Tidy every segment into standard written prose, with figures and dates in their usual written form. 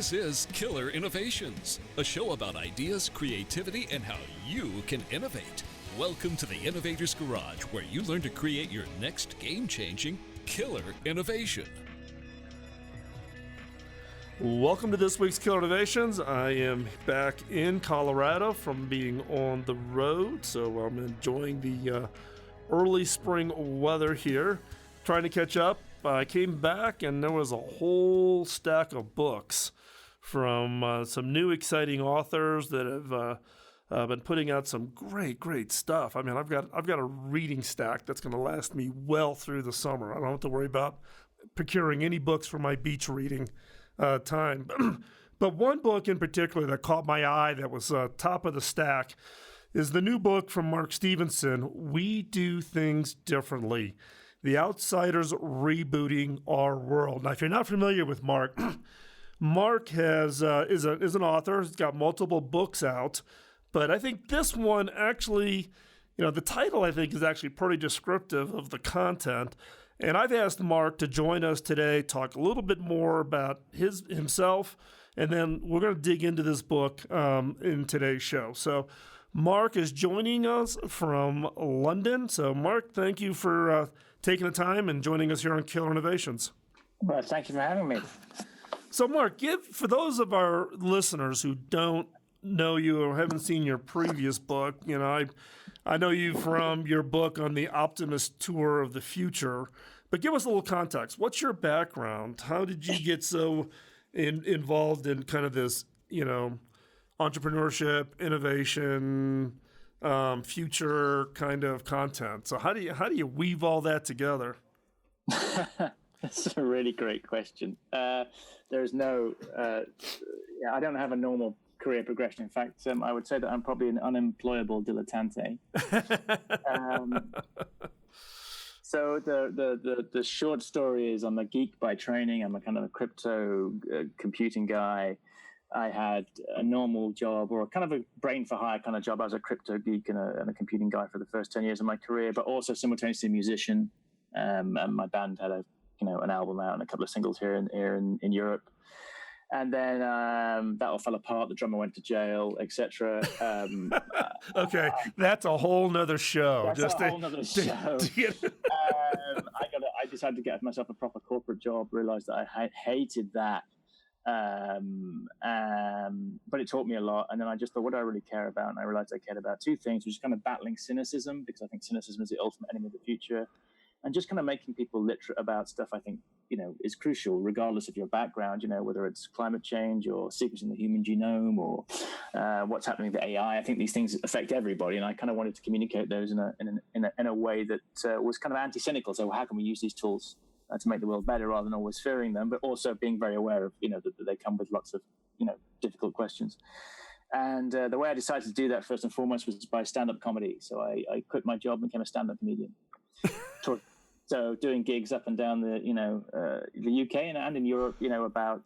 This is Killer Innovations, a show about ideas, creativity, and how you can innovate. Welcome to the Innovator's Garage, where you learn to create your next game-changing killer innovation. Welcome to this week's Killer Innovations. I am back in Colorado from being on the road, so I'm enjoying the early spring weather here, trying to catch up. I came back and there was a whole stack of books from some new exciting authors that have been putting out some great stuff. I mean, I've got a reading stack that's going to last me well through the summer. I don't have to worry about procuring any books for my beach reading time. But one book in particular that caught my eye that was top of the stack is the new book from Mark Stevenson, We Do Things Differently. The Outsiders Rebooting Our World. Now, if you're not familiar with Mark, Mark is an author. He's got multiple books out. But I think this one actually, the title I think is actually pretty descriptive of the content. And I've asked Mark to join us today, talk a little bit more about himself, and then we're going to dig into this book in today's show. So Mark is joining us from London. So Mark, thank you for taking the time and joining us here on Killer Innovations. Well, thank you for having me. So Mark, for those of our listeners who don't know you or haven't seen your previous book, I know you from your book on the Optimist Tour of the Future, but give us a little context. What's your background? How did you get so involved in kind of this, entrepreneurship, innovation, future kind of content? So how do you weave all that together? That's a really great question. There's no, I don't have a normal career progression. In fact, I would say that I'm probably an unemployable dilettante. So the short story is I'm a geek by training. I'm a kind of a crypto computing guy. I had a normal job or kind of a brain for hire kind of job as a crypto geek and a computing guy for the first 10 years of my career, but also simultaneously a musician. And my band had an album out and a couple of singles here in Europe. And then that all fell apart. The drummer went to jail, etc. Okay, that's a whole nother show. I decided to get myself a proper corporate job. Realized that I hated that. But it taught me a lot. And then I just thought, what do I really care about? And I realized I cared about two things, which is kind of battling cynicism, because I think cynicism is the ultimate enemy of the future. And just kind of making people literate about stuff I think, is crucial, regardless of your background, whether it's climate change or sequencing the human genome or what's happening with AI. I think these things affect everybody. And I kind of wanted to communicate those in a way that was kind of anti-cynical. So how can we use these tools to make the world better rather than always fearing them, but also being very aware of, that they come with lots of, difficult questions. And the way I decided to do that first and foremost was by stand-up comedy. So I quit my job and became a stand-up comedian. So doing gigs up and down the UK and in Europe, about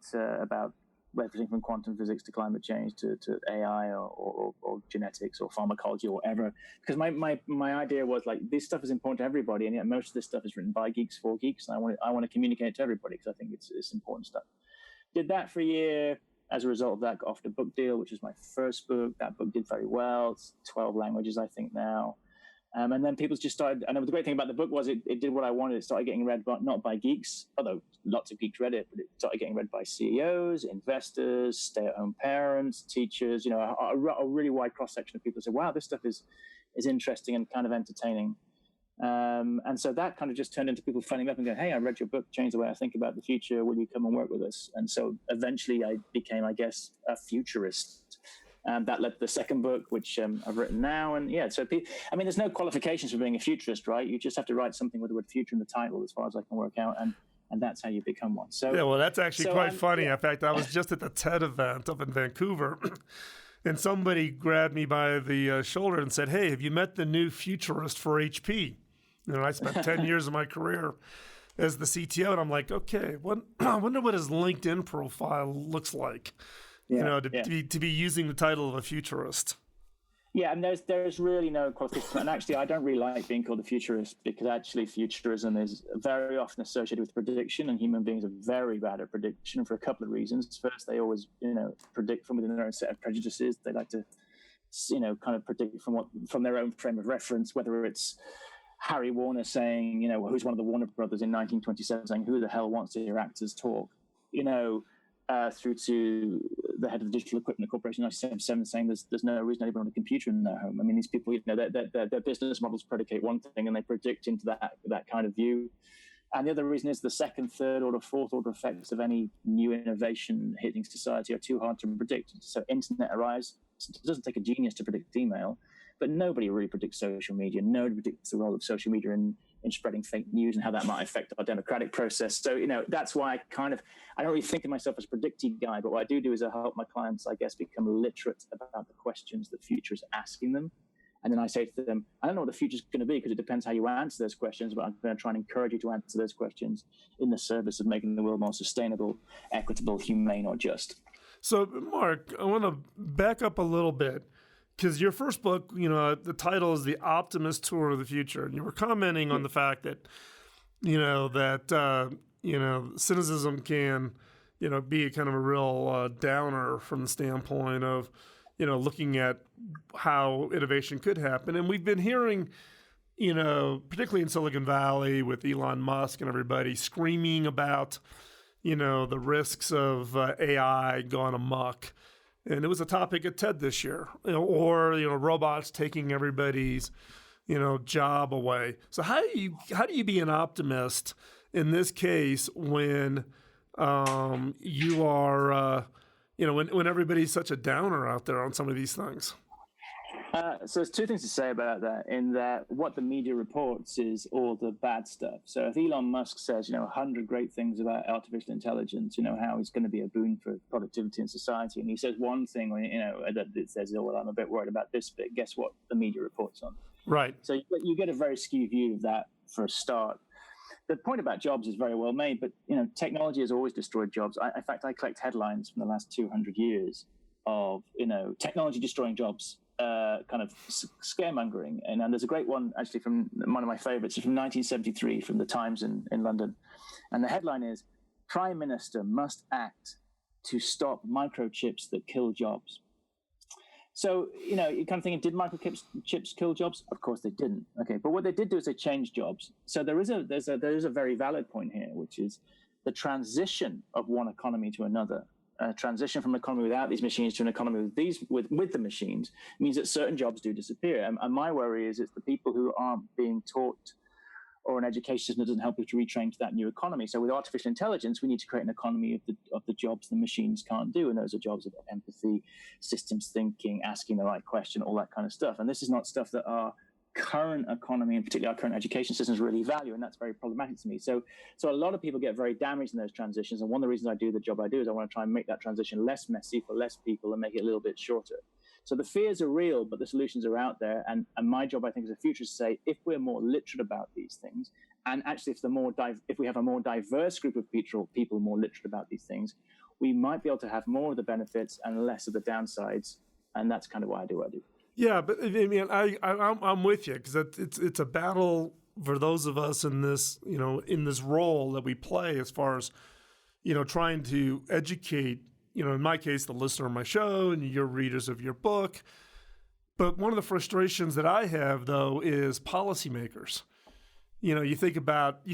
everything from quantum physics to climate change to AI or genetics or pharmacology or whatever. Because my idea was like, this stuff is important to everybody, and yet most of this stuff is written by geeks for geeks, and I want to communicate to everybody because I think it's important stuff. Did that for a year. As a result of that, got offered a book deal, which was my first book. That book did very well. It's 12 languages, I think, now. And then people just started, and the great thing about the book was it did what I wanted. It started getting read not by geeks, although lots of geeks read it, but it started getting read by CEOs, investors, stay-at-home parents, teachers, a really wide cross-section of people said, wow, this stuff is interesting and kind of entertaining. And so that kind of just turned into people phoning up and going, hey, I read your book, changed the way I think about the future. Will you come and work with us? And so eventually I became, I guess, a futurist. That led to the second book, which I've written now. And so there's no qualifications for being a futurist, right? You just have to write something with the word future in the title, as far as I can work out. And that's how you become one. So yeah, well, that's actually quite funny. In fact, I was just at the TED event up in Vancouver, and somebody grabbed me by the shoulder and said, hey, have you met the new futurist for HP? I spent 10 years of my career as the CTO, and I'm like, okay, I wonder what his LinkedIn profile looks like. To be using the title of a futurist. Yeah, and there's really no qualification. And actually, I don't really like being called a futurist because actually futurism is very often associated with prediction, and human beings are very bad at prediction for a couple of reasons. First, they always, predict from within their own set of prejudices. They like to, kind of predict from their own frame of reference, whether it's Harry Warner saying, who's one of the Warner brothers in 1927 saying, who the hell wants to hear actors talk, through to the head of the Digital Equipment Corporation in 1977 saying there's no reason anybody on a computer in their home. I mean, these people, their business models predicate one thing and they predict into that kind of view. And the other reason is the second, third order, fourth order effects of any new innovation hitting society are too hard to predict. So internet arrives. It doesn't take a genius to predict email, but nobody really predicts social media. Nobody predicts the role of social media in spreading fake news and how that might affect our democratic process. So, that's why I don't really think of myself as a predictive guy, but what I do is I help my clients, I guess, become literate about the questions the future is asking them. And then I say to them, I don't know what the future is going to be because it depends how you answer those questions, but I'm going to try and encourage you to answer those questions in the service of making the world more sustainable, equitable, humane, or just. So, Mark, I want to back up a little bit because your first book, the title is The Optimist Tour of the Future. And you were commenting on the fact that, cynicism can, be kind of a real downer from the standpoint of, looking at how innovation could happen. And we've been hearing, particularly in Silicon Valley with Elon Musk and everybody screaming about, the risks of AI gone amok. And it was a topic at TED this year, or robots taking everybody's, job away. So how do you be an optimist in this case when you are, when everybody's such a downer out there on some of these things? So there's two things to say about that. In that, what the media reports is all the bad stuff. So if Elon Musk says, 100 great things about artificial intelligence, how it's going to be a boon for productivity in society, and he says one thing, that it says, oh, well, I'm a bit worried about this bit. Guess what? The media reports on. Right. So you get a very skewed view of that for a start. The point about jobs is very well made, but technology has always destroyed jobs. In fact, I collect headlines from the last 200 years of technology destroying jobs. Kind of scaremongering. And there's a great one, actually, from one of my favorites, from 1973 from the Times in London. And the headline is, Prime Minister must act to stop microchips that kill jobs. So, you're kind of thinking, did microchips kill jobs? Of course they didn't. Okay, but what they did do is they changed jobs. So there is a very valid point here, which is the transition of one economy to another. A transition from an economy without these machines to an economy with the machines means that certain jobs do disappear. And my worry is it's the people who aren't being taught, or an education system that doesn't help you to retrain to that new economy. So with artificial intelligence, we need to create an economy of the jobs the machines can't do. And those are jobs of empathy, systems thinking, asking the right question, all that kind of stuff. And this is not stuff that our current economy, and particularly our current education systems, really value, and that's very problematic to me. So a lot of people get very damaged in those transitions, and one of the reasons I do the job I do is I want to try and make that transition less messy for less people and make it a little bit shorter. So the fears are real, but the solutions are out there, and my job, I think, as a futurist, is to say, if we're more literate about these things, and actually if we have a more diverse group of people more literate about these things, we might be able to have more of the benefits and less of the downsides, and that's kind of why I do what I do. Yeah, but I mean, I'm with you because it's a battle for those of us in this in this role that we play as far as trying to educate in my case the listener of my show and your readers of your book. But one of the frustrations that I have though is policymakers. You think about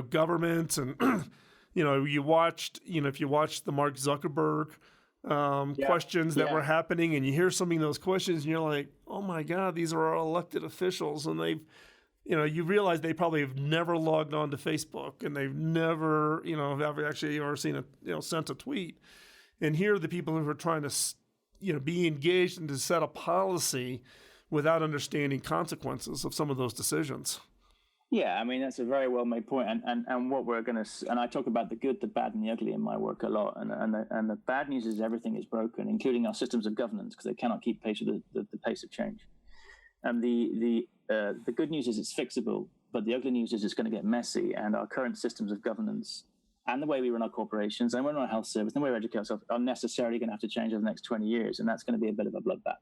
governments and you watched if you watched the Mark Zuckerberg questions that were happening, and you hear some of those questions and you're like, oh my God, these are our elected officials, and they've you realize they probably have never logged on to Facebook, and they've never ever seen sent a tweet. And here are the people who are trying to be engaged and to set a policy without understanding consequences of some of those decisions. Yeah, I mean, that's a very well-made point. And what we're going to, and I talk about the good, the bad, and the ugly in my work a lot. And the bad news is everything is broken, including our systems of governance, because they cannot keep pace with the pace of change. And the good news is it's fixable, but the ugly news is it's going to get messy. And our current systems of governance and the way we run our corporations and we run our health service and the way we educate ourselves are necessarily going to have to change over the next 20 years. And that's going to be a bit of a bloodbath.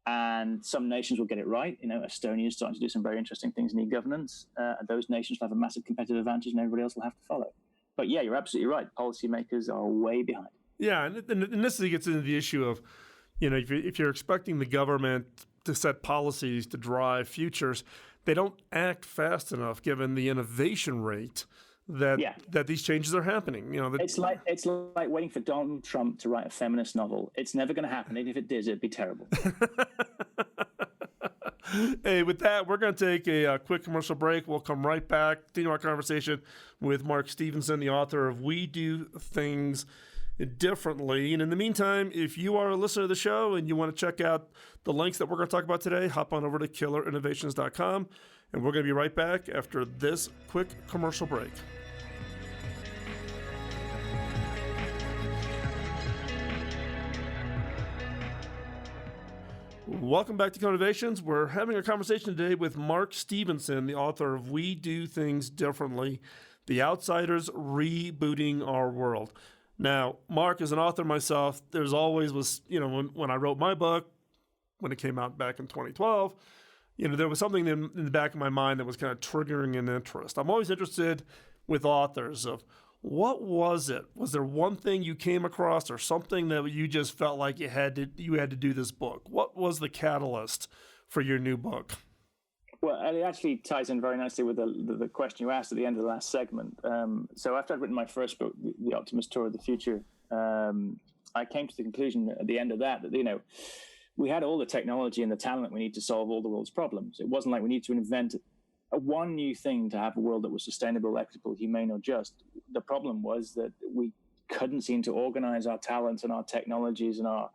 And some nations will get it right. Estonia is starting to do some very interesting things in e-governance. Those nations will have a massive competitive advantage, and everybody else will have to follow. But yeah, you're absolutely right. Policymakers are way behind. Yeah, and this gets into the issue of, if you're expecting the government to set policies to drive futures, they don't act fast enough given the innovation rate that these changes are happening. It's like waiting for Donald Trump to write a feminist novel. It's never going to happen. And if it did, it'd be terrible. Hey, with that, we're going to take a quick commercial break. We'll come right back, continue our conversation with Mark Stevenson, the author of We Do Things Differently. And in the meantime, if you are a listener to the show and you want to check out the links that we're going to talk about today, hop on over to killerinnovations.com. And we're going to be right back after this quick commercial break. Welcome back to Killer Innovations. We're having a conversation today with Mark Stevenson, the author of We Do Things Differently, The Outsiders Rebooting Our World. Now, Mark, as an author myself, there's always was, when I wrote my book, when it came out back in 2012, there was something in the back of my mind that was kind of triggering an interest. I'm always interested with authors of what was it? Was there one thing you came across or something that you just felt like you had to do this book? What was the catalyst for your new book? Well, it actually ties in very nicely with the question you asked at the end of the last segment. So after I'd written my first book, The Optimist Tour of the Future, I came to the conclusion at the end of that we had all the technology and the talent we need to solve all the world's problems. It wasn't like we need to invent one new thing to have a world that was sustainable, equitable, humane, or just. The problem was that we couldn't seem to organize our talents and our technologies and our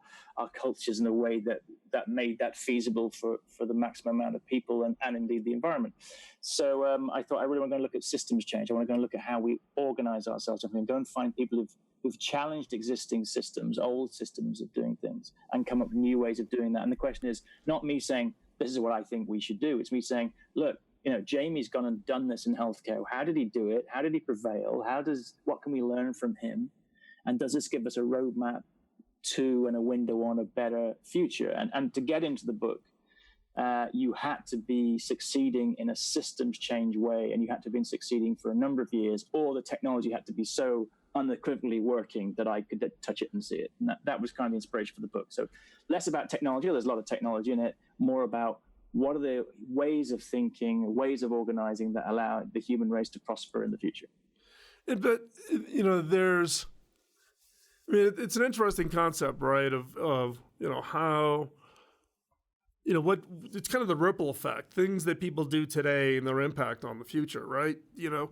cultures in a way that made that feasible for the maximum amount of people and indeed the environment. So I thought I really want to go and look at systems change. I want to go and look at how we organize ourselves. I'm going to go and find people who've challenged existing systems, old systems of doing things, and come up with new ways of doing that. And the question is not me saying, this is what I think we should do. It's me saying, look, Jamie's gone and done this in healthcare. How did he do it? How did he prevail? What can we learn from him? And does this give us a roadmap to and a window on a better future? And to get into the book, you had to be succeeding in a systems change way, and you had to have been succeeding for a number of years, or the technology had to be so unequivocally working that I could touch it and see it. And that was kind of the inspiration for the book. So less about technology, there's a lot of technology in it, more about what are the ways of thinking, ways of organizing that allow the human race to prosper in the future? But, it's an interesting concept, right? Of how, it's kind of the ripple effect, things that people do today and their impact on the future, right? Yeah.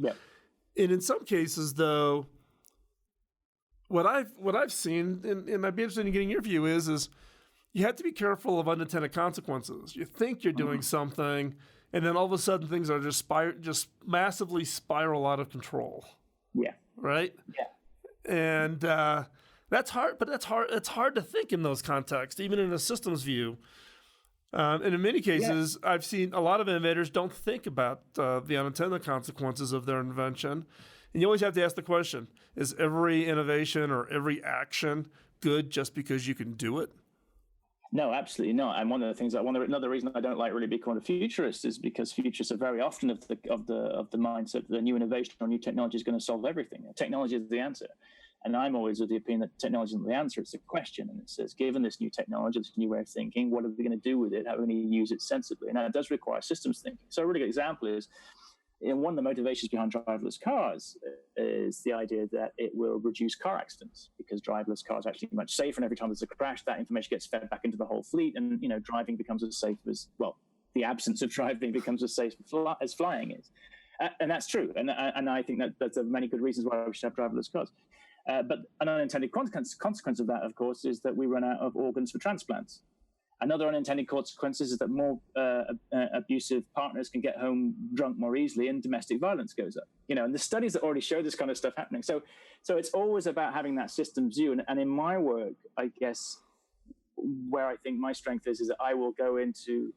And in some cases, though, what I've seen, and I'd be interested in getting your view is you have to be careful of unintended consequences. You think you're doing something, and then all of a sudden things are just massively spiral out of control. Yeah. Right? Yeah. And that's hard, but it's hard to think in those contexts, even in a systems view. And in many cases, I've seen a lot of innovators don't think about the unintended consequences of their invention. And you always have to ask the question, is every innovation or every action good just because you can do it? No, absolutely not. And another reason I don't like really being called a futurist is because futurists are very often of the mindset that a new innovation or new technology is going to solve everything. Technology is the answer. And I'm always of the opinion that technology isn't the answer, it's a question. And it says, given this new technology, this new way of thinking, what are we going to do with it? How are we going to use it sensibly? And that does require systems thinking. So a really good example is, one of the motivations behind driverless cars is the idea that it will reduce car accidents because driverless cars are actually much safer. And every time there's a crash, that information gets fed back into the whole fleet. And, driving becomes as safe as, the absence of driving becomes as safe as flying is. And that's true. And I think that that's many good reasons why we should have driverless cars. But an unintended consequence of that, of course, is that we run out of organs for transplants. Another unintended consequence is that more abusive partners can get home drunk more easily, and domestic violence goes up. And the studies that already show this kind of stuff happening. So it's always about having that systems view. And in my work, I guess where I think my strength is that I will go into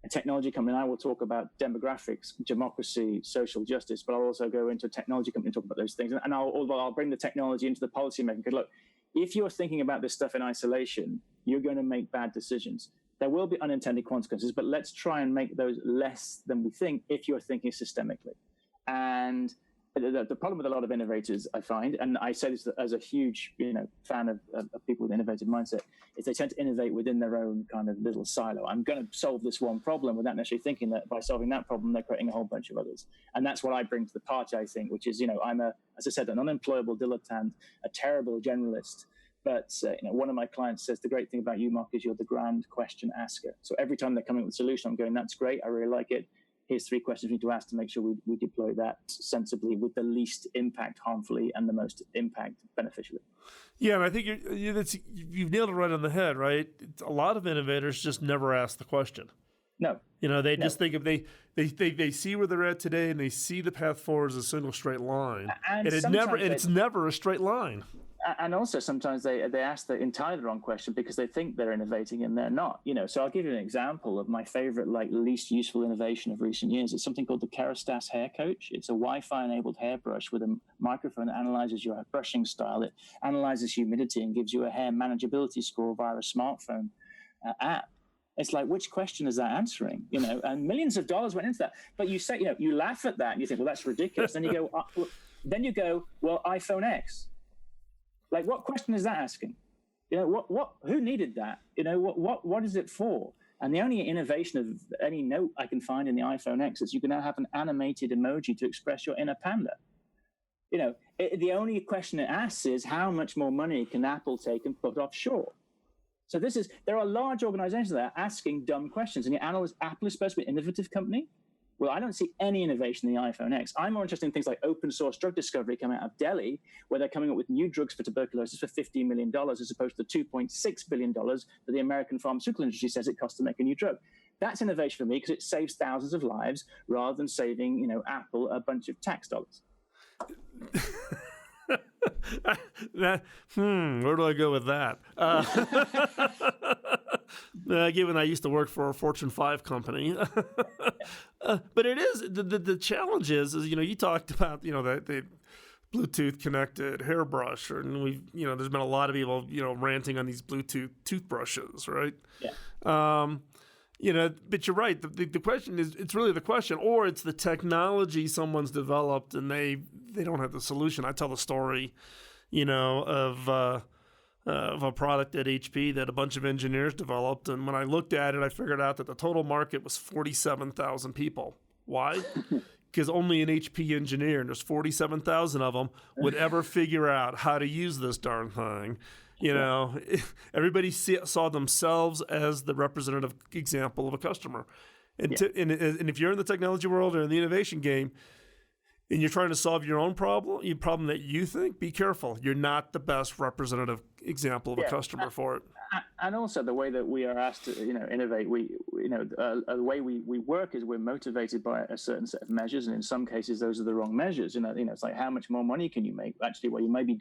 a technology company and I will talk about demographics, democracy, social justice, but I'll also go into a technology company and talk about those things. And I'll bring the technology into the policy making. Because look, if you're thinking about this stuff in isolation, you're going to make bad decisions. there will be unintended consequences, but let's try and make those less than we think if you're thinking systemically. And the problem with a lot of innovators, I find, and I say this as a huge, fan of people with innovative mindset, is they tend to innovate within their own kind of little silo. I'm going to solve this one problem without necessarily thinking that by solving that problem, they're creating a whole bunch of others. And that's what I bring to the party, I think, which is, I'm as I said, an unemployable dilettante, a terrible generalist. But one of my clients says the great thing about you, Mark, is you're the grand question asker. So every time they're coming up with a solution, I'm going, that's great. I really like it. Here's 3 questions we need to ask to make sure we deploy that sensibly with the least impact harmfully and the most impact beneficially. Yeah, and I think you've nailed it right on the head, right? A lot of innovators just never ask the question. No. They just think if they see where they're at today and they see the path forward as a single straight line. And it's never a straight line. And also sometimes they ask the entirely wrong question because they think they're innovating and they're not. So I'll give you an example of my favorite, least useful innovation of recent years. It's something called the Kerastase Hair Coach. It's a Wi-Fi enabled hairbrush with a microphone that analyzes your brushing style. It analyzes humidity and gives you a hair manageability score via a smartphone app. It's like, which question is that answering? And millions of dollars went into that. But you say, you laugh at that and you think, well, that's ridiculous. Then you go, well, iPhone X. Like, what question is that asking? Who needed that? What is it for? And the only innovation of any note I can find in the iPhone X is you can now have an animated emoji to express your inner panda. The only question it asks is how much more money can Apple take and put offshore? So there are large organizations that are asking dumb questions. And your analyst, Apple is supposed to be an innovative company. Well, I don't see any innovation in the iPhone X. I'm more interested in things like open source drug discovery coming out of Delhi, where they're coming up with new drugs for tuberculosis for $15 million, as opposed to the $2.6 billion that the American pharmaceutical industry says it costs to make a new drug. That's innovation for me because it saves thousands of lives rather than saving, Apple a bunch of tax dollars. Where do I go with that? Given I used to work for a Fortune 5 company. But it is, the challenge is, you talked about, the Bluetooth connected hairbrush, and there's been a lot of people, ranting on these Bluetooth toothbrushes, right? Yeah. But you're right. The question is, it's really the question, or it's the technology someone's developed and they don't have the solution. I tell the story, of a product at HP that a bunch of engineers developed. And when I looked at it, I figured out that the total market was 47,000 people. Why? Because only an HP engineer, and there's 47,000 of them, would ever figure out how to use this darn thing. Everybody saw themselves as the representative example of a customer. And if you're in the technology world or in the innovation game, and you're trying to solve your own problem that you think, be careful. You're not the best representative example of a customer for it. And also the way that we are asked to, innovate, the way we work is we're motivated by a certain set of measures, and in some cases those are the wrong measures. It's like, how much more money can you make? Actually, well, you may be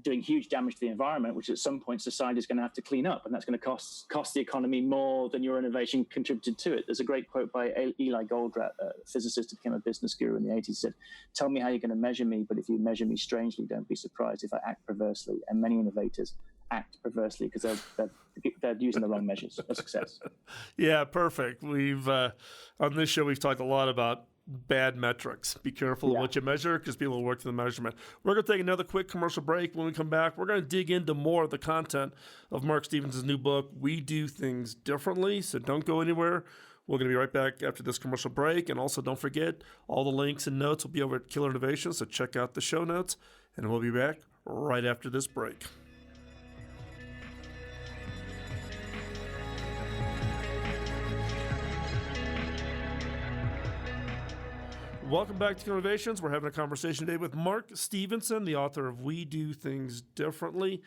doing huge damage to the environment, which at some point society is going to have to clean up, and that's going to cost the economy more than your innovation contributed to it. There's a great quote by Eli Goldratt, a physicist who became a business guru in the 80s. He said, "Tell me how you're going to measure me, but if you measure me strangely, don't be surprised if I act perversely." And many innovators act perversely because they're using the wrong measures of success. Yeah, perfect. We've on this show we've talked a lot about bad metrics. Be careful of what you measure because people will work to the measurement. We're going to take another quick commercial break. When we come back, we're going to dig into more of the content of Mark Stevens' new book, We Do Things Differently. So don't go anywhere. We're going to be right back after this commercial break. And also don't forget, all the links and notes will be over at Killer Innovations. So check out the show notes. And we'll be back right after this break. Welcome back to Innovations. We're having a conversation today with Mark Stevenson, the author of We Do Things Differently.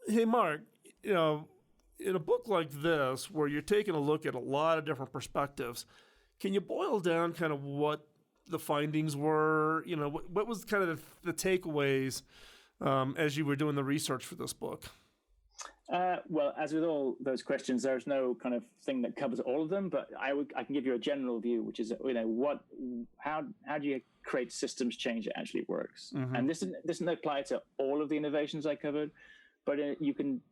Hey, Mark, in a book like this, where you're taking a look at a lot of different perspectives, can you boil down kind of what the findings were? What was kind of the takeaways as you were doing the research for this book? Well, as with all those questions, there's no kind of thing that covers all of them, but I can give you a general view, which is, how do you create systems change that actually works? Mm-hmm. And this doesn't apply to all of the innovations I covered, but you can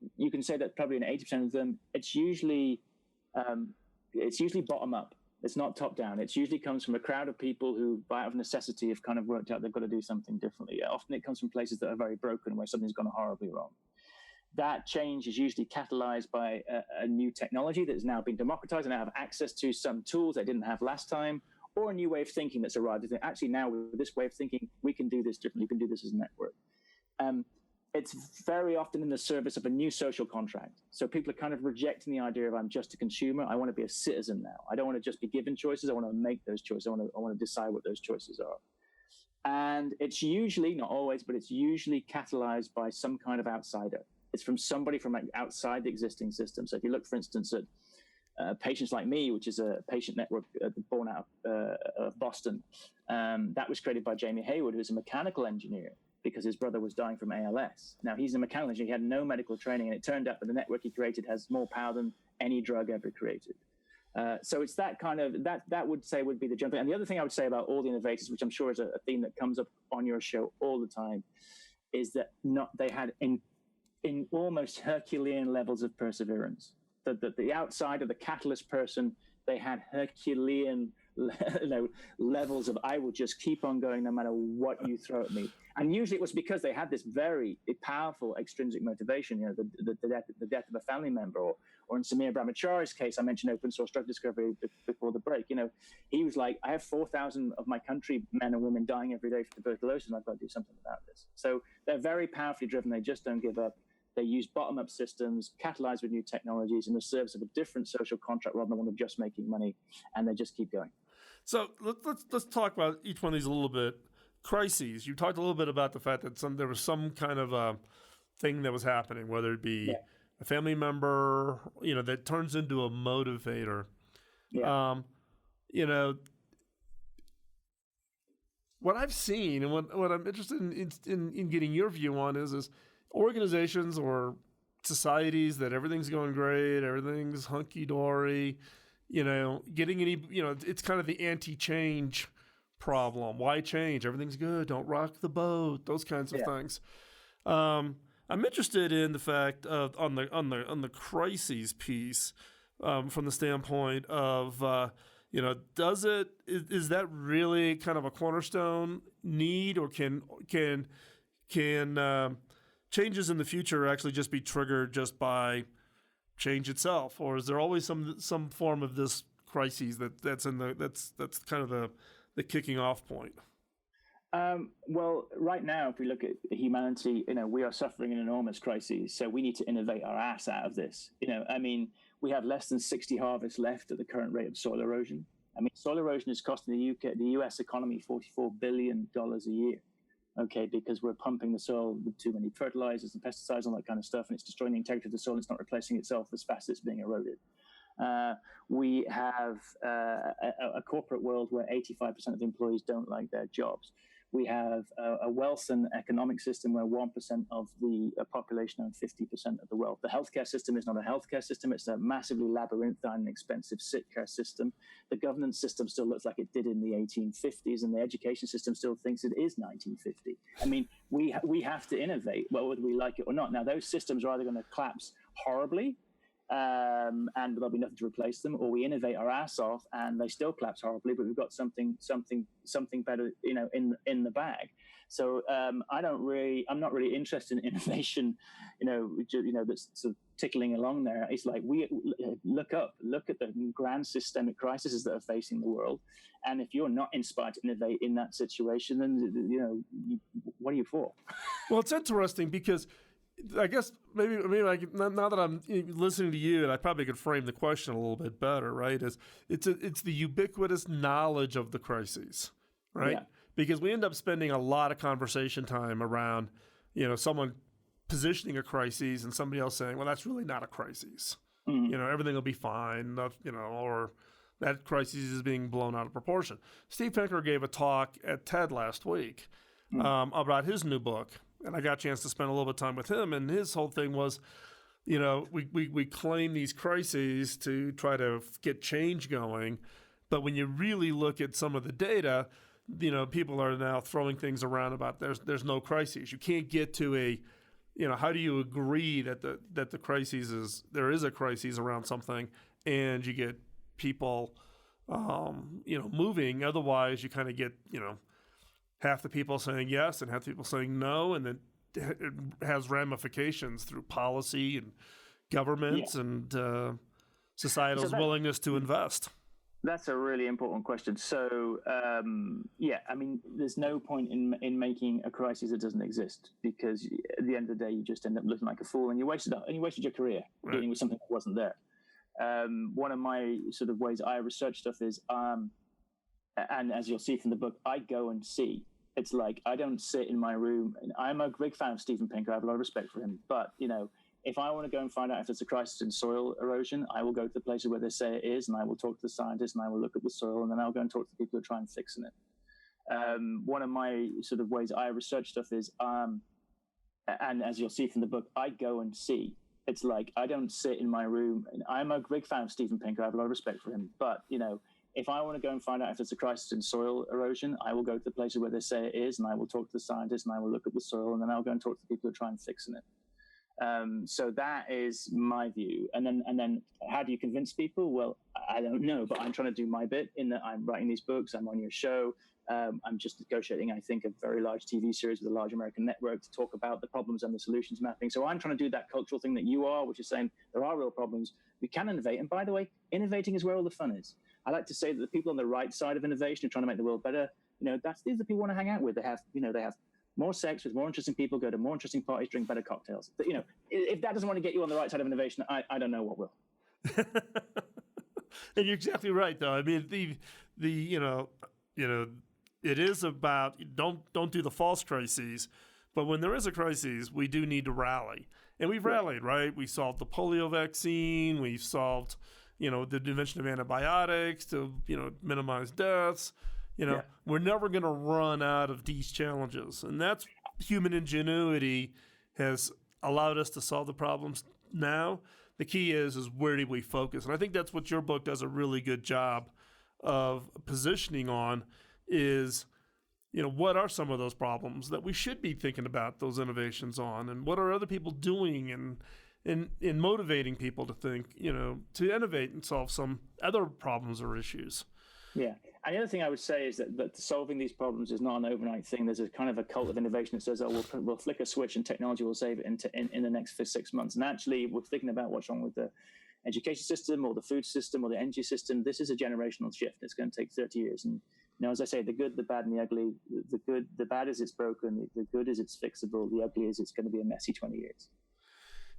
say that probably in 80% of them, it's usually bottom up. It's not top down. It usually comes from a crowd of people who, by out of necessity, have kind of worked out they've got to do something differently. Often it comes from places that are very broken, where something's gone horribly wrong. That change is usually catalyzed by a new technology that has now been democratized and now have access to some tools they didn't have last time, or a new way of thinking that's arrived. Actually, now with this way of thinking, we can do this differently. We can do this as a network. It's very often in the service of a new social contract. So people are kind of rejecting the idea of I'm just a consumer. I want to be a citizen now. I don't want to just be given choices. I want to make those choices. I want to decide what those choices are. And it's usually, not always, but it's usually catalyzed by some kind of outsider. It's from somebody from outside the existing system. So if you look, for instance, at Patients Like Me, which is a patient network born out of Boston, that was created by Jamie Hayward, who's a mechanical engineer, because his brother was dying from ALS. Now, he's a mechanical engineer. He had no medical training, and it turned out that the network he created has more power than any drug ever created. So it's that kind of, that would be the jump. And the other thing I would say about all the innovators, which I'm sure is a theme that comes up on your show all the time, is that they had in almost Herculean levels of perseverance. The outside of the catalyst person, they had Herculean levels of, I will just keep on going no matter what you throw at me. And usually it was because they had this very powerful extrinsic motivation, the death of a family member, or in Samir Brahmachari's case, I mentioned open source drug discovery before the break. He was like, I have 4,000 of my country men and women dying every day for tuberculosis, and I've got to do something about this. So they're very powerfully driven. They just don't give up. They use bottom-up systems, catalyzed with new technologies in the service of a different social contract rather than one of just making money, and they just keep going. So let's talk about each one of these a little bit. Crises. You talked a little bit about the fact that there was some kind of a thing that was happening, whether it be a family member, that turns into a motivator. Yeah. What I've seen and what I'm interested in getting your view on is organizations or societies that everything's going great, everything's hunky-dory, getting it's kind of the anti-change problem. Why change? Everything's good. Don't rock the boat. Those kinds of things. I'm interested in the fact of on the crises piece, from the standpoint of is that really kind of a cornerstone need, or can changes in the future actually just be triggered just by change itself, or is there always some form of this crises that's kind of the kicking off point? Well, right now, if we look at humanity, we are suffering an enormous crisis. So we need to innovate our ass out of this. We have less than 60 harvests left at the current rate of soil erosion. Soil erosion is costing the US economy $44 billion a year. Okay, because we're pumping the soil with too many fertilizers and pesticides, all that kind of stuff, and it's destroying the integrity of the soil. It's not replacing itself as fast as it's being eroded. We have a corporate world where 85% of the employees don't like their jobs. We have a wealth and economic system where 1% of the population own 50% of the wealth. The healthcare system is not a healthcare system. It's a massively labyrinthine and expensive sick care system. The governance system still looks like it did in the 1850s, and the education system still thinks it is 1950. We have to innovate, whether we like it or not. Now, those systems are either going to collapse horribly, and there'll be nothing to replace them, or we innovate our ass off and they still collapse horribly, but we've got something better, in the bag. So I'm not really interested in innovation, that's sort of tickling along there. It's like we look at the grand systemic crises that are facing the world, and if you're not inspired to innovate in that situation, then what are you for? Well, it's interesting because I guess maybe now that I'm listening to you, and I probably could frame the question a little bit better, right? It's the ubiquitous knowledge of the crises, right? Yeah. Because we end up spending a lot of conversation time around, someone positioning a crisis and somebody else saying, well, that's really not a crisis. Mm-hmm. Everything will be fine, or that crisis is being blown out of proportion. Steve Pinker gave a talk at TED last week about his new book. And I got a chance to spend a little bit of time with him, and his whole thing was, we claim these crises to try to get change going, but when you really look at some of the data, people are now throwing things around about there's no crises. You can't get to how do you agree that the crisis there is a crisis around something, and you get people, moving. Otherwise, you kind of get, half the people saying yes and half the people saying no, and then it has ramifications through policy and governments and societal's willingness to invest. That's a really important question. So, there's no point in making a crisis that doesn't exist, because at the end of the day, you just end up looking like a fool, and you wasted your career dealing with something that wasn't there. One of my sort of ways I research stuff is, and as you'll see from the book, I go and see. It's like, I don't sit in my room. And I'm a big fan of Steven Pinker. I have a lot of respect for him. But, if I want to go and find out if there's a crisis in soil erosion, I will go to the places where they say it is, and I will talk to the scientists, and I will look at the soil, and then I'll go and talk to the people who are trying to fix it. One of my sort of ways I research stuff is, and as you'll see from the book, I go and see. It's like, I don't sit in my room. And I'm a big fan of Steven Pinker. I have a lot of respect for him. But, if I want to go and find out if there's a crisis in soil erosion, I will go to the places where they say it is, and I will talk to the scientists, and I will look at the soil, and then I'll go and talk to the people who are trying to fix it. So that is my view. And then how do you convince people? Well, I don't know, but I'm trying to do my bit in that I'm writing these books. I'm on your show. I'm just negotiating, I think, a very large TV series with a large American network to talk about the problems and the solutions mapping. So I'm trying to do that cultural thing that you are, which is saying there are real problems. We can innovate. And by the way, innovating is where all the fun is. I like to say that the people on the right side of innovation are trying to make the world better. These are the people I want to hang out with. They have more sex with more interesting people, go to more interesting parties, drink better cocktails. But, if that doesn't want to get you on the right side of innovation, I don't know what will. And you're exactly right, though. I mean, it is about don't do the false crises, but when there is a crisis, we do need to rally, and we've rallied, right? We solved the polio vaccine. We've solved, the invention of antibiotics to minimize deaths. We're never going to run out of these challenges. And that's human ingenuity has allowed us to solve the problems now. The key is where do we focus? And I think that's what your book does a really good job of positioning on is, what are some of those problems that we should be thinking about those innovations on? And what are other people doing and motivating people to think, to innovate and solve some other problems or issues? Yeah. And the other thing I would say is that solving these problems is not an overnight thing. There's a kind of a cult of innovation that says, we'll flick a switch and technology will save it in the next 6 months. And actually, we're thinking about what's wrong with the education system or the food system or the energy system. This is a generational shift. It's going to take 30 years. And, as I say, the good, the bad, and the ugly, the bad is it's broken. The good is it's fixable. The ugly is it's going to be a messy 20 years.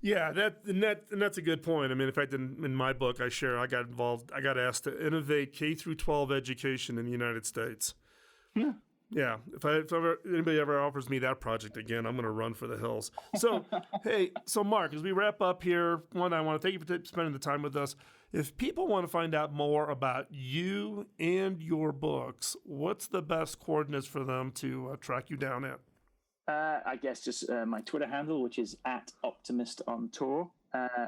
Yeah, that's a good point. I mean, in fact, in my book, I got asked to innovate K through 12 education in the United States. Yeah. Yeah. If anybody ever offers me that project again, I'm going to run for the hills. So, so Mark, as we wrap up here, one, I want to thank you for spending the time with us. If people want to find out more about you and your books, what's the best coordinates for them to track you down at? I guess just my Twitter handle, which is @OptimistOnTour,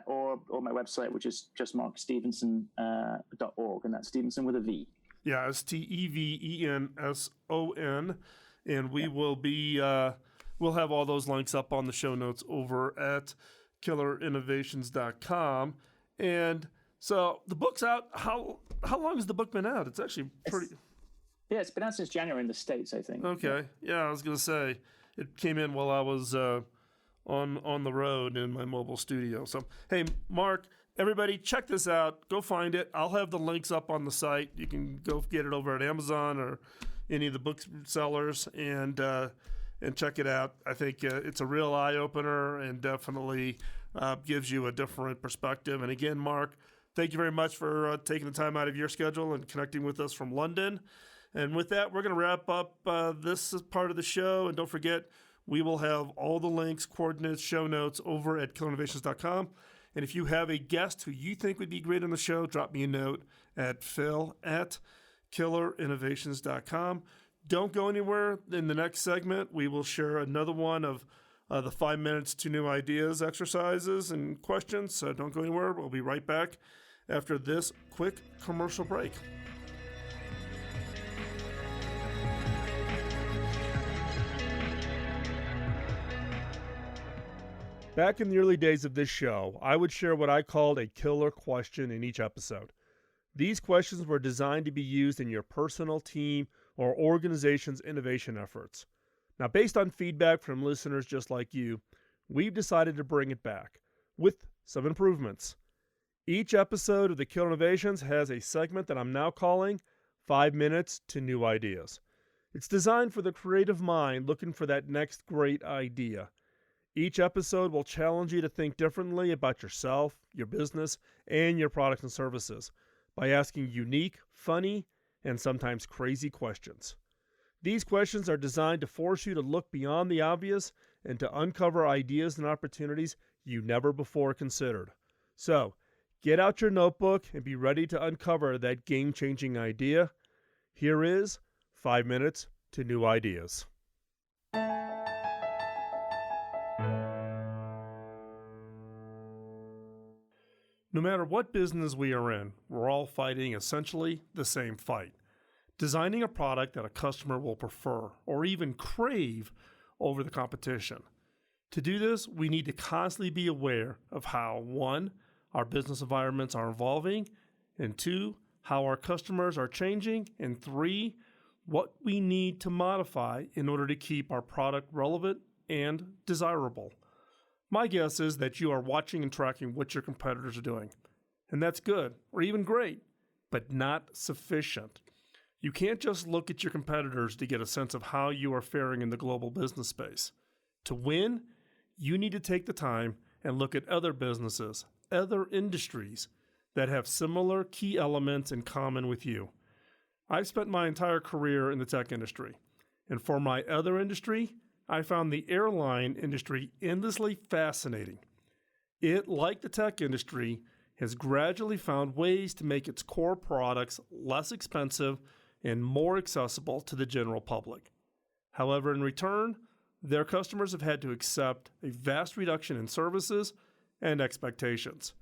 or my website, which is just markstevenson.org, and that's Stevenson with a V. Yeah, STEVENSON, and we will be we'll have all those links up on the show notes over at killerinnovations.com. And so the book's out. How long has the book been out? It's actually pretty. It's been out since January in the States, I think. Okay, yeah, I was gonna say. It came in while I was on the road in my mobile studio. So, hey, Mark, everybody, check this out. Go find it. I'll have the links up on the site. You can go get it over at Amazon or any of the booksellers and check it out. I think it's a real eye-opener and definitely gives you a different perspective. And again, Mark, thank you very much for taking the time out of your schedule and connecting with us from London. And with that, we're going to wrap up this part of the show. And don't forget, we will have all the links, coordinates, show notes over at killerinnovations.com. And if you have a guest who you think would be great on the show, drop me a note at phil@killerinnovations.com. Don't go anywhere. In the next segment, we will share another one of the 5 minutes to new ideas exercises and questions. So don't go anywhere. We'll be right back after this quick commercial break. Back in the early days of this show, I would share what I called a killer question in each episode. These questions were designed to be used in your personal, team, or organization's innovation efforts. Now, based on feedback from listeners just like you, we've decided to bring it back with some improvements. Each episode of the Killer Innovations has a segment that I'm now calling 5 Minutes to New Ideas. It's designed for the creative mind looking for that next great idea. Each episode will challenge you to think differently about yourself, your business, and your products and services by asking unique, funny, and sometimes crazy questions. These questions are designed to force you to look beyond the obvious and to uncover ideas and opportunities you never before considered. So, get out your notebook and be ready to uncover that game-changing idea. Here is 5 Minutes to New Ideas. No matter what business we are in, we're all fighting essentially the same fight. Designing a product that a customer will prefer or even crave over the competition. To do this, we need to constantly be aware of how, 1, our business environments are evolving, and 2, how our customers are changing, and 3, what we need to modify in order to keep our product relevant and desirable. My guess is that you are watching and tracking what your competitors are doing. And that's good, or even great, but not sufficient. You can't just look at your competitors to get a sense of how you are faring in the global business space. To win, you need to take the time and look at other businesses, other industries that have similar key elements in common with you. I've spent my entire career in the tech industry, and for my other industry, I found the airline industry endlessly fascinating. It, like the tech industry, has gradually found ways to make its core products less expensive and more accessible to the general public. However, in return, their customers have had to accept a vast reduction in services and expectations.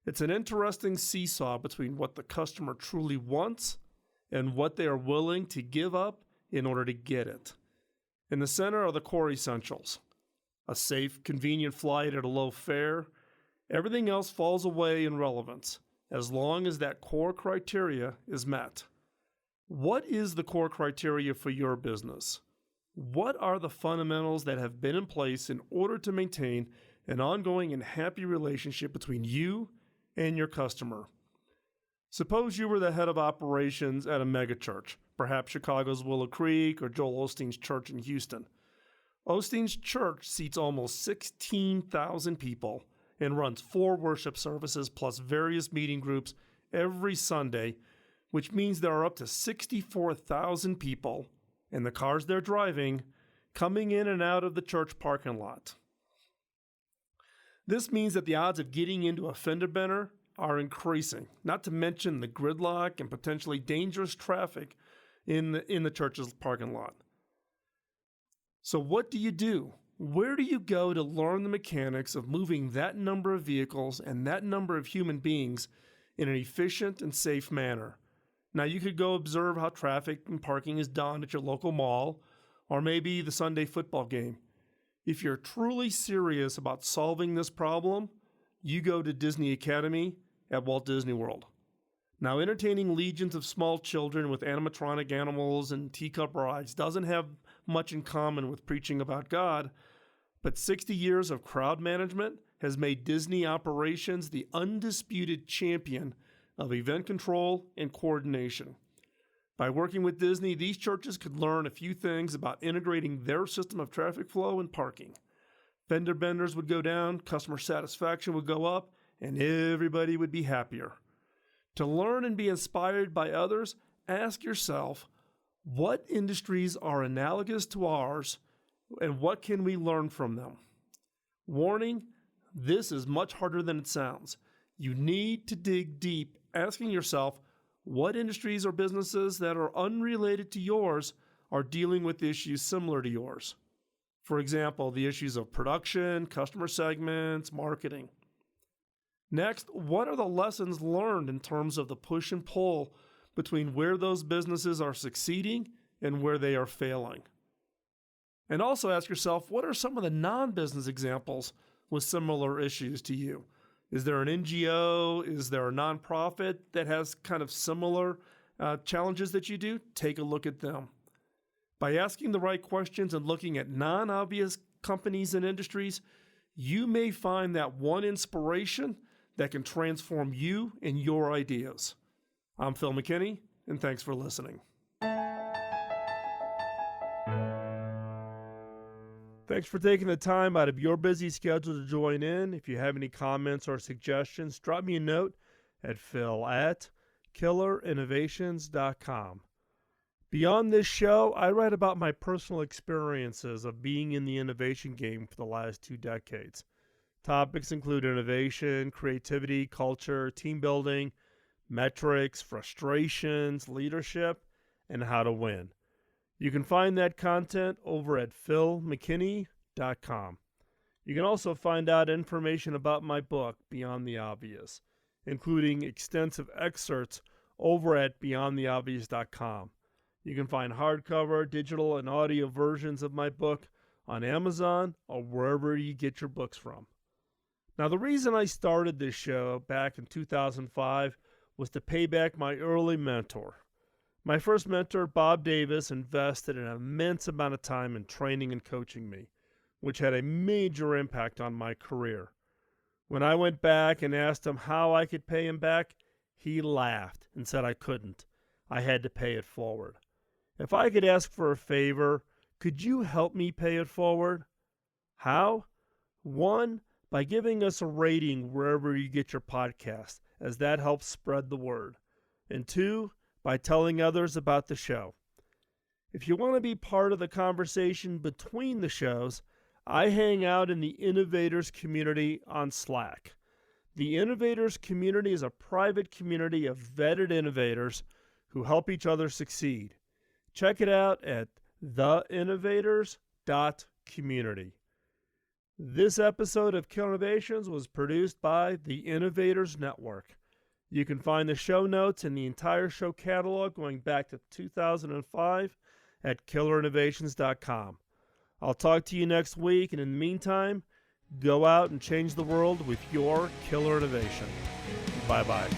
It's an interesting seesaw between what the customer truly wants and what they are willing to give up in order to get it. In the center are the core essentials. A safe, convenient flight at a low fare. Everything else falls away in relevance, as long as that core criteria is met. What is the core criteria for your business? What are the fundamentals that have been in place in order to maintain an ongoing and happy relationship between you and your customer? Suppose you were the head of operations at a megachurch, perhaps Chicago's Willow Creek or Joel Osteen's church in Houston. Osteen's church seats almost 16,000 people and runs 4 worship services plus various meeting groups every Sunday, which means there are up to 64,000 people in the cars they're driving coming in and out of the church parking lot. This means that the odds of getting into a fender bender are increasing, not to mention the gridlock and potentially dangerous traffic in the church's parking lot. So what do you do? Where do you go to learn the mechanics of moving that number of vehicles and that number of human beings in an efficient and safe manner? Now, you could go observe how traffic and parking is done at your local mall, or maybe the Sunday football game. If you're truly serious about solving this problem, you go to Disney Academy at Walt Disney World. Now, entertaining legions of small children with animatronic animals and teacup rides doesn't have much in common with preaching about God, but 60 years of crowd management has made Disney operations the undisputed champion of event control and coordination. By working with Disney, these churches could learn a few things about integrating their system of traffic flow and parking. Fender benders would go down, customer satisfaction would go up, and everybody would be happier. To learn and be inspired by others, ask yourself, what industries are analogous to ours, and what can we learn from them? Warning, this is much harder than it sounds. You need to dig deep, asking yourself, what industries or businesses that are unrelated to yours are dealing with issues similar to yours? For example, the issues of production, customer segments, marketing. Next, what are the lessons learned in terms of the push and pull between where those businesses are succeeding and where they are failing? And also ask yourself, what are some of the non-business examples with similar issues to you? Is there an NGO? Is there a nonprofit that has kind of similar challenges that you do? Take a look at them. By asking the right questions and looking at non-obvious companies and industries, you may find that one inspiration that can transform you and your ideas. I'm Phil McKinney, and thanks for listening. Thanks for taking the time out of your busy schedule to join in. If you have any comments or suggestions, drop me a note at phil@killerinnovations.com. Beyond this show, I write about my personal experiences of being in the innovation game for the last 2 decades. Topics include innovation, creativity, culture, team building, metrics, frustrations, leadership, and how to win. You can find that content over at philmckinney.com. You can also find out information about my book, Beyond the Obvious, including extensive excerpts over at beyondtheobvious.com. You can find hardcover, digital, and audio versions of my book on Amazon or wherever you get your books from. Now, the reason I started this show back in 2005 was to pay back my early mentor. My first mentor, Bob Davis, invested an immense amount of time in training and coaching me, which had a major impact on my career. When I went back and asked him how I could pay him back, he laughed and said I couldn't. I had to pay it forward. If I could ask for a favor, could you help me pay it forward? How? 1, by giving us a rating wherever you get your podcast, as that helps spread the word. And 2, by telling others about the show. If you want to be part of the conversation between the shows, I hang out in the Innovators community on Slack. The Innovators community is a private community of vetted innovators who help each other succeed. Check it out at theinnovators.community. This episode of Killer Innovations was produced by the Innovators Network. You can find the show notes and the entire show catalog going back to 2005 at killerinnovations.com. I'll talk to you next week, and in the meantime, go out and change the world with your killer innovation. Bye-bye.